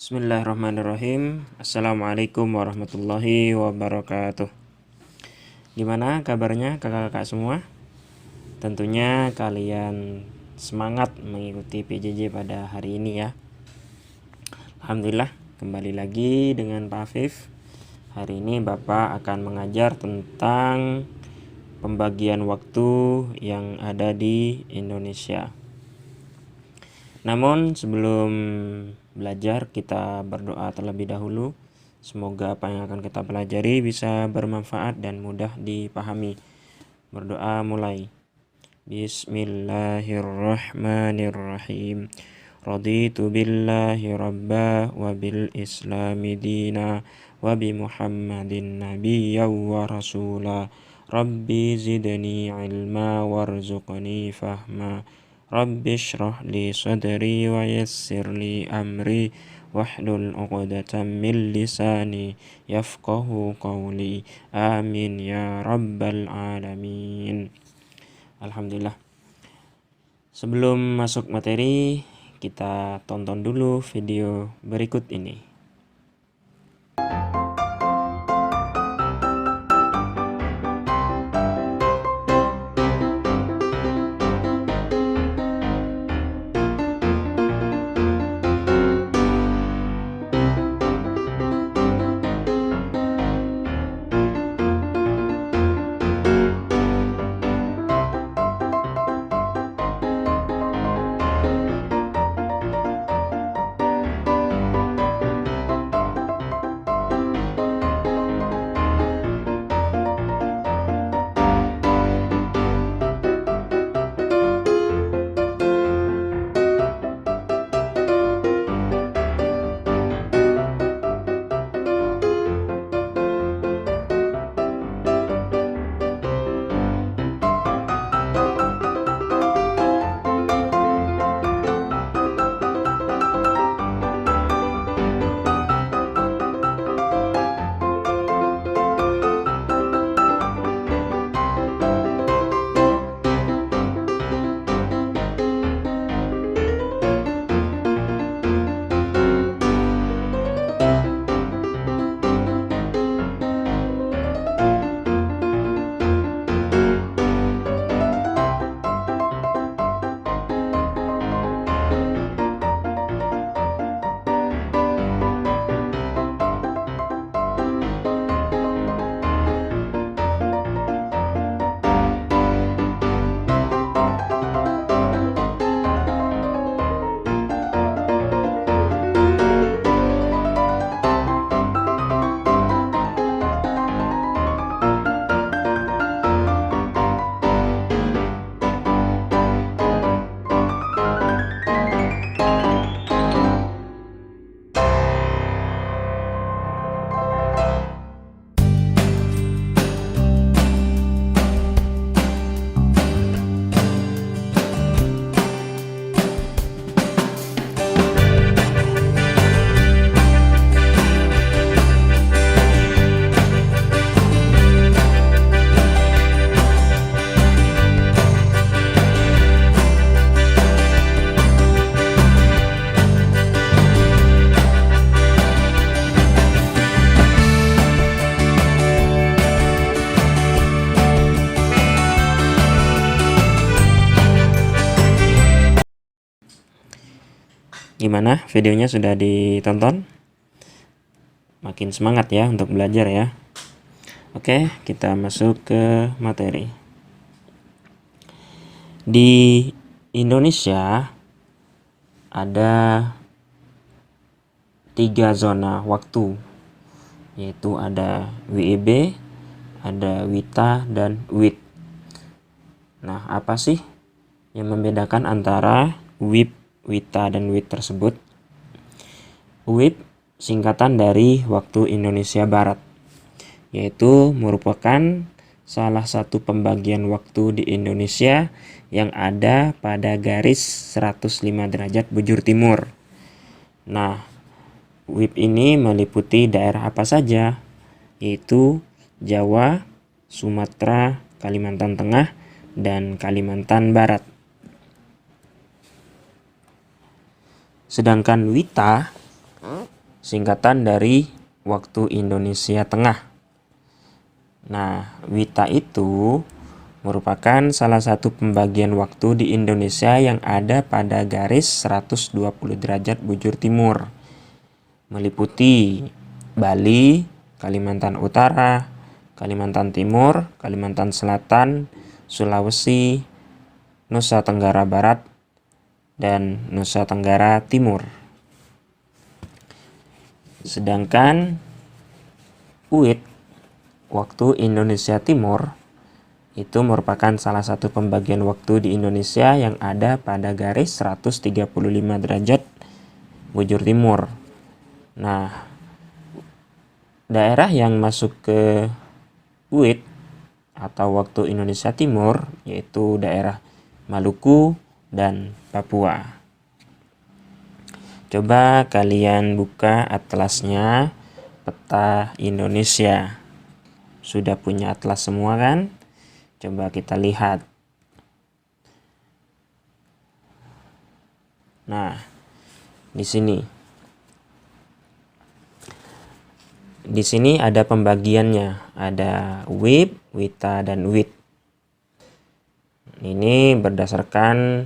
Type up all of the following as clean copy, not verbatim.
Bismillahirrahmanirrahim. Assalamualaikum warahmatullahi wabarakatuh. Gimana kabarnya kakak-kakak semua? Tentunya kalian semangat mengikuti PJJ pada hari ini ya. Alhamdulillah, kembali lagi dengan Pak Afif. Hari ini Bapak akan mengajar tentang pembagian waktu yang ada di Indonesia. Namun sebelum belajar, kita berdoa terlebih dahulu. Semoga apa yang akan kita pelajari bisa bermanfaat dan mudah dipahami. Berdoa mulai. Bismillahirrahmanirrahim. Raditu billahi rabba wa bil islami dina wa bi muhammadin nabiyya wa rasula. Rabbi zidni ilma warzuqni fahma. Rabbi shrah li sadri wa yassir li amri wahlul 'uqdatam min lisani yafqahu qawli. Amin ya rabbal alamin. Alhamdulillah. Sebelum masuk materi, kita tonton dulu video berikut ini. Gimana? Videonya sudah ditonton? Makin semangat ya untuk belajar ya. Oke, kita masuk ke materi. Di Indonesia ada 3 zona waktu, yaitu ada WIB, ada WITA, dan WIT. Nah, apa sih yang membedakan antara WIB, WITA, dan WIT tersebut? WIB singkatan dari Waktu Indonesia Barat, yaitu merupakan salah satu pembagian waktu di Indonesia yang ada pada garis 105 derajat bujur timur. Nah, WIB ini meliputi daerah apa saja? Yaitu Jawa, Sumatera, Kalimantan Tengah, dan Kalimantan Barat. Sedangkan WITA singkatan dari waktu Indonesia Tengah. Nah, WITA itu merupakan salah satu pembagian waktu di Indonesia yang ada pada garis 120 derajat bujur timur, meliputi Bali, Kalimantan Utara, Kalimantan Timur, Kalimantan Selatan, Sulawesi, Nusa Tenggara Barat, dan Nusa Tenggara Timur. Sedangkan WIT, waktu Indonesia Timur, itu merupakan salah satu pembagian waktu di Indonesia yang ada pada garis 135 derajat bujur timur. Nah, daerah yang masuk ke WIT atau waktu Indonesia Timur yaitu daerah Maluku dan Papua. Coba kalian buka atlasnya, peta Indonesia. Sudah punya atlas semua kan? Coba kita lihat. Nah, di sini. Di sini ada pembagiannya. Ada WIP, WITA, dan WIT. Ini berdasarkan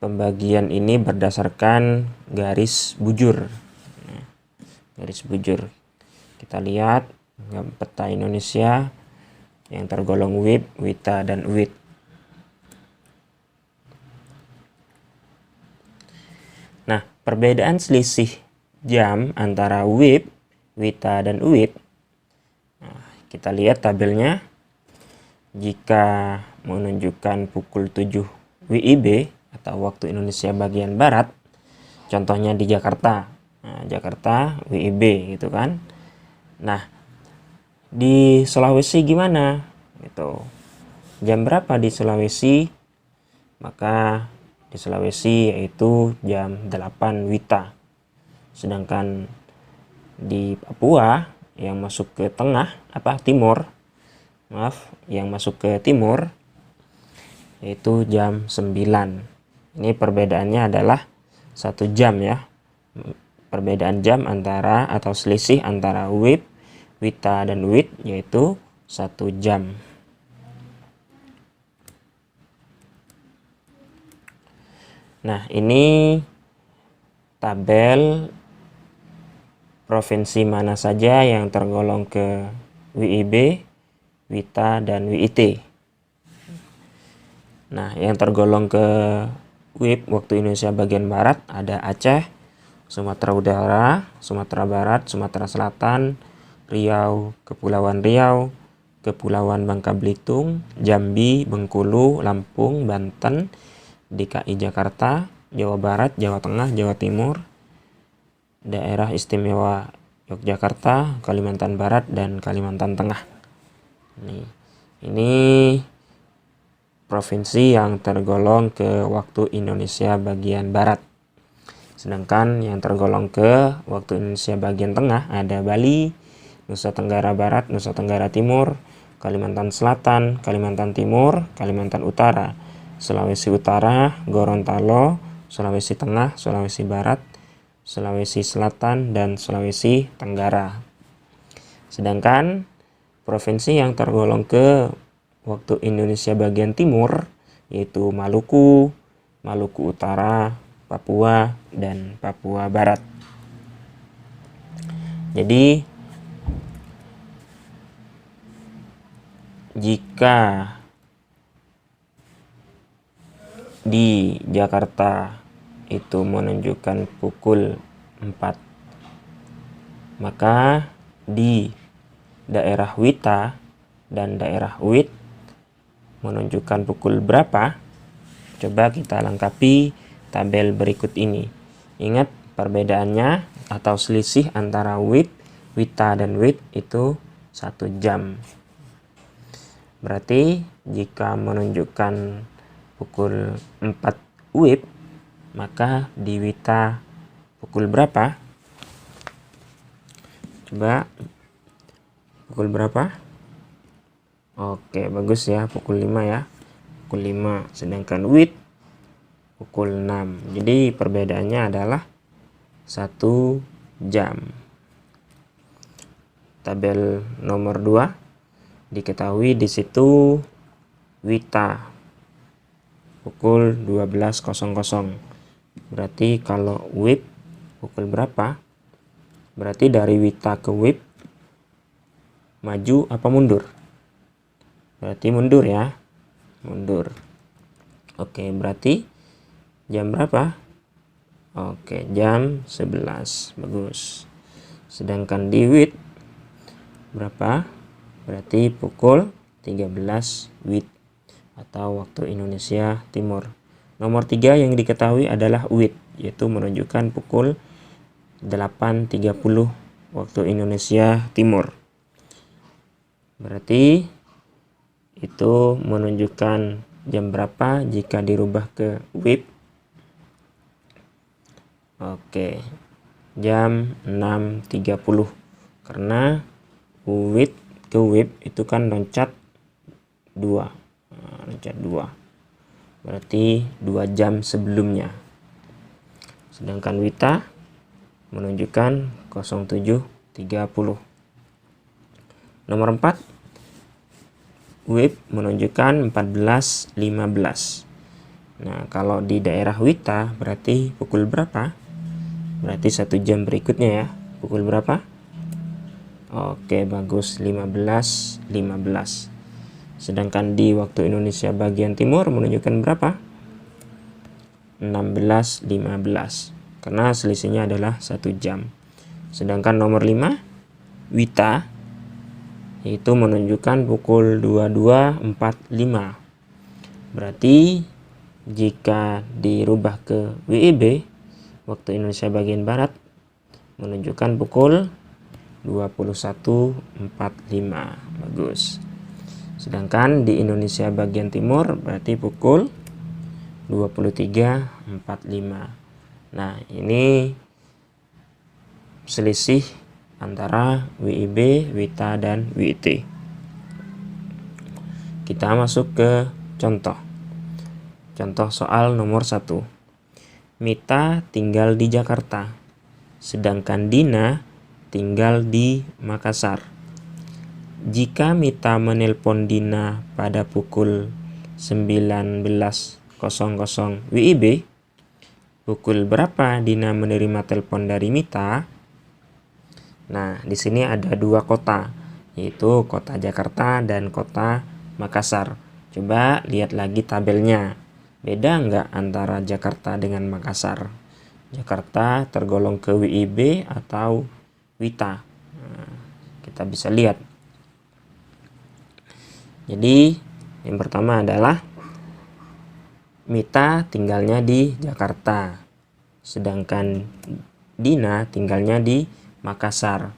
pembagian ini berdasarkan garis bujur. Nah, garis bujur. Kita lihat peta Indonesia yang tergolong WIP, WITA, dan WIT. Nah, perbedaan selisih jam antara WIP, WITA, dan WIT. Nah, kita lihat tabelnya. Jika menunjukkan pukul 7 WIB atau waktu Indonesia bagian Barat, contohnya di Jakarta. Nah, Jakarta WIB gitu kan. Nah, di Sulawesi gimana? Gitu. Jam berapa di Sulawesi? Maka di Sulawesi yaitu jam 8 WITA. Sedangkan di Papua yang masuk ke yang masuk ke timur yaitu jam 9. Ini perbedaannya adalah 1 jam ya. Perbedaan jam antara atau selisih antara WIP, WITA, dan WIT yaitu 1 jam. Nah, ini tabel provinsi mana saja yang tergolong ke WIB, WITA, dan WIT. Nah, yang tergolong ke WIP waktu Indonesia bagian Barat ada Aceh, Sumatera Utara, Sumatera Barat, Sumatera Selatan, Riau, Kepulauan Riau, Kepulauan Bangka Belitung, Jambi, Bengkulu, Lampung, Banten, DKI Jakarta, Jawa Barat, Jawa Tengah, Jawa Timur, Daerah Istimewa Yogyakarta, Kalimantan Barat, dan Kalimantan Tengah. Ini provinsi yang tergolong ke waktu Indonesia bagian Barat. Sedangkan yang tergolong ke waktu Indonesia bagian Tengah ada Bali, Nusa Tenggara Barat, Nusa Tenggara Timur, Kalimantan Selatan, Kalimantan Timur, Kalimantan Utara, Sulawesi Utara, Gorontalo, Sulawesi Tengah, Sulawesi Barat, Sulawesi Selatan, dan Sulawesi Tenggara. Sedangkan provinsi yang tergolong ke waktu Indonesia bagian timur yaitu Maluku, Maluku Utara, Papua, dan Papua Barat. Jadi jika di Jakarta itu menunjukkan pukul 4, maka di daerah WITA dan daerah WIT menunjukkan pukul berapa? Coba kita lengkapi tabel berikut ini. Ingat perbedaannya atau selisih antara WIT, WITA, dan WIT itu 1 jam. Berarti jika menunjukkan pukul 4 WIB, maka di WITA pukul berapa? Coba pukul berapa? Oke, bagus ya, pukul 5 ya. Pukul 5, sedangkan WIT pukul 6. Jadi perbedaannya adalah 1 jam. Tabel nomor 2, diketahui di situ Wita pukul 12.00. Berarti kalau WIB pukul berapa? Berarti dari Wita ke WIB maju apa mundur? Berarti mundur ya. Mundur. Oke, berarti jam berapa? Oke, jam 11. Bagus. Sedangkan di WIT berapa? Berarti pukul 13 WIT atau waktu Indonesia Timur. Nomor 3 yang diketahui adalah WIT, yaitu menunjukkan pukul 8.30 waktu Indonesia Timur. Berarti itu menunjukkan jam berapa jika dirubah ke WIB. Oke, jam 6.30. Karena WIT ke WIB itu kan loncat 2. Loncat 2. Berarti 2 jam sebelumnya. Sedangkan Wita menunjukkan 07.30. Nomor 4, WIB menunjukkan 14.15. Nah, kalau di daerah Wita berarti pukul berapa? Berarti 1 jam berikutnya ya. Pukul berapa? Oke, bagus, 15.15. Sedangkan di waktu Indonesia bagian timur menunjukkan berapa? 16.15. Karena selisihnya adalah 1 jam. Sedangkan nomor 5, Wita, itu menunjukkan pukul 22.45. Berarti jika dirubah ke WIB, waktu Indonesia bagian barat, menunjukkan pukul 21.45. Bagus. Sedangkan di Indonesia bagian timur berarti pukul 23.45. Nah, ini selisih antara WIB, Wita, dan WIT. Kita masuk ke contoh. Contoh soal nomor 1. Mita tinggal di Jakarta, sedangkan Dina tinggal di Makassar. Jika Mita menelpon Dina pada pukul 19.00 WIB, pukul berapa Dina menerima telepon dari Mita? Nah, di sini ada 2 kota, yaitu kota Jakarta dan kota Makassar. Coba lihat lagi tabelnya. Beda nggak antara Jakarta dengan Makassar? Jakarta tergolong ke WIB atau Wita? Nah, kita bisa lihat. Jadi yang pertama adalah Mita tinggalnya di Jakarta, sedangkan Dina tinggalnya di Makassar.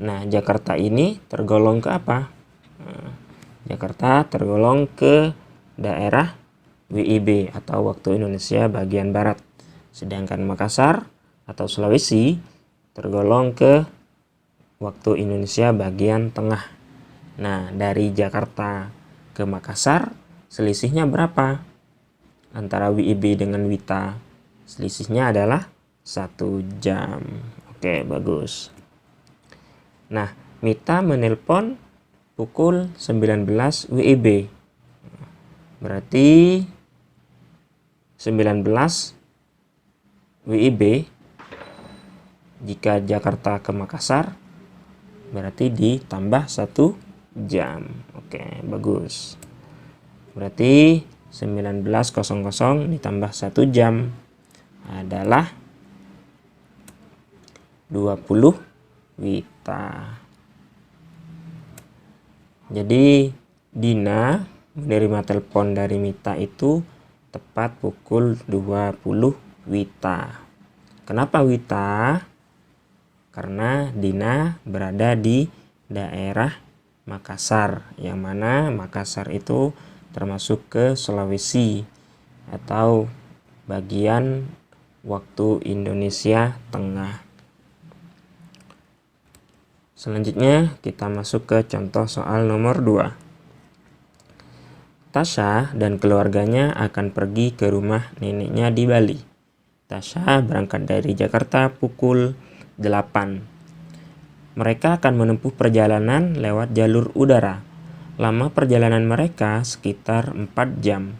Nah, Jakarta ini tergolong ke apa? Nah, Jakarta tergolong ke daerah WIB atau waktu Indonesia bagian barat. Sedangkan Makassar atau Sulawesi tergolong ke waktu Indonesia bagian tengah. Nah, dari Jakarta ke Makassar selisihnya berapa? Antara WIB dengan Wita. Selisihnya adalah 1 jam. Oke, bagus. Nah, Mita menelpon pukul 19 WIB. Berarti 19 WIB jika Jakarta ke Makassar berarti ditambah 1 jam. Oke, bagus. Berarti 19.00 ditambah 1 jam adalah 20 Wita. Jadi Dina menerima telepon dari Mita itu tepat pukul 20 Wita. Kenapa Wita? Karena Dina berada di daerah Makassar, yang mana Makassar itu termasuk ke Sulawesi atau bagian waktu Indonesia Tengah. Selanjutnya kita masuk ke contoh soal nomor 2. Tasya dan keluarganya akan pergi ke rumah neneknya di Bali. Tasya berangkat dari Jakarta pukul 8. Mereka akan menempuh perjalanan lewat jalur udara. Lama perjalanan mereka sekitar 4 jam.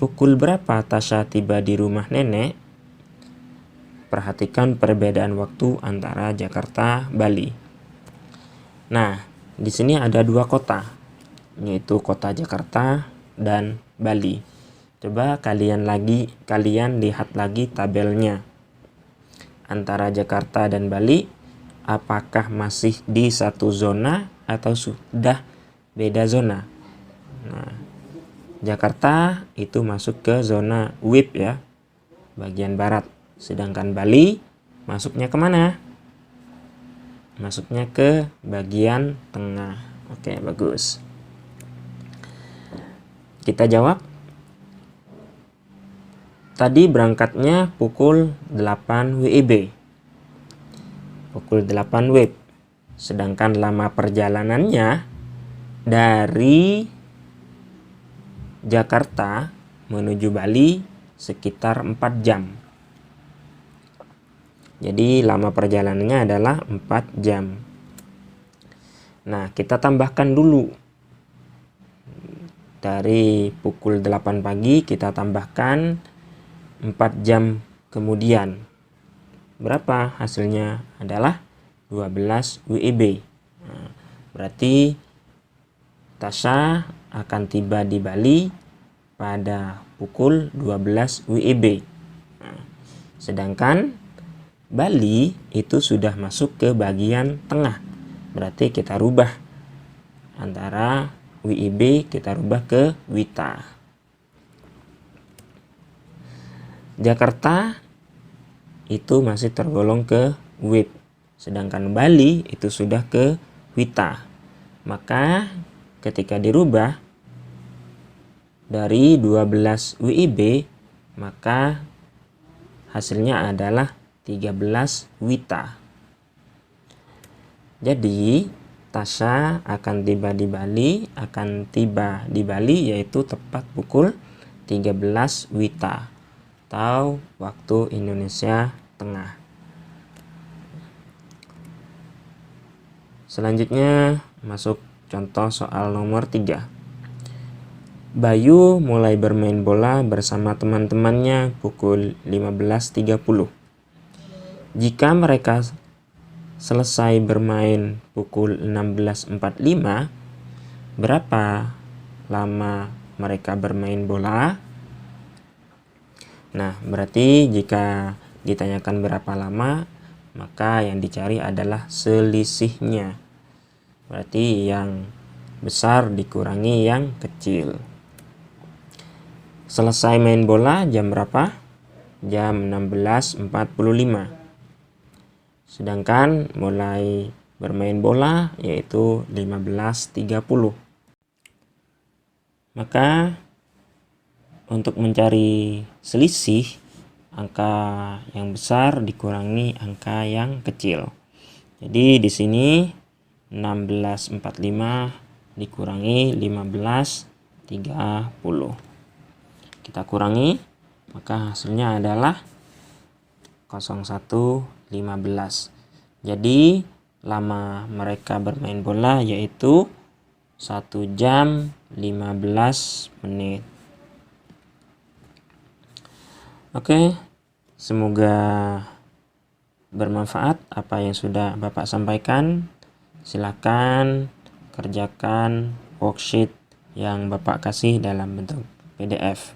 Pukul berapa Tasya tiba di rumah nenek? Perhatikan perbedaan waktu antara Jakarta, Bali. Nah, di sini ada 2 kota, yaitu kota Jakarta dan Bali. Coba kalian lihat lagi tabelnya. Antara Jakarta dan Bali, apakah masih di satu zona atau sudah beda zona? Nah, Jakarta itu masuk ke zona WIB ya, bagian barat. Sedangkan Bali masuknya kemana? Masuknya ke bagian tengah. Oke, bagus. Kita jawab. Tadi berangkatnya pukul 8 WIB. Pukul 8 WIB. Sedangkan lama perjalanannya dari Jakarta menuju Bali sekitar 4 jam. Jadi lama perjalanannya adalah 4 jam. Nah, kita tambahkan dulu. Dari pukul 8 pagi kita tambahkan 4 jam kemudian. Berapa hasilnya? Adalah 12 WIB. Nah, berarti Tasya akan tiba di Bali pada pukul 12 WIB. Nah, sedangkan Bali itu sudah masuk ke bagian tengah. Berarti kita rubah antara WIB, kita rubah ke WITA. Jakarta itu masih tergolong ke WIB, sedangkan Bali itu sudah ke WITA. Maka ketika dirubah dari 12 WIB, maka hasilnya adalah 13 WITA. Jadi Tasya akan tiba di Bali yaitu tepat pukul 13 WITA atau waktu Indonesia Tengah. Selanjutnya masuk contoh soal nomor 3. Bayu mulai bermain bola bersama teman-temannya pukul 15.30. Jika mereka selesai bermain pukul 16.45, berapa lama mereka bermain bola? Nah, berarti jika ditanyakan berapa lama, maka yang dicari adalah selisihnya. Berarti yang besar dikurangi yang kecil. Selesai main bola jam berapa? Jam 16.45. Sedangkan mulai bermain bola yaitu 15.30. Maka untuk mencari selisih, angka yang besar dikurangi angka yang kecil. Jadi di sini 16.45 dikurangi 15.30. Kita kurangi, maka hasilnya adalah 01.15. Jadi lama mereka bermain bola yaitu 1 jam 15 menit. Oke, semoga bermanfaat apa yang sudah Bapak sampaikan. Silakan kerjakan worksheet yang Bapak kasih dalam bentuk PDF.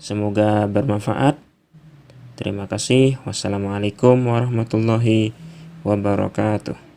Semoga bermanfaat. Terima kasih. Wassalamualaikum warahmatullahi wabarakatuh.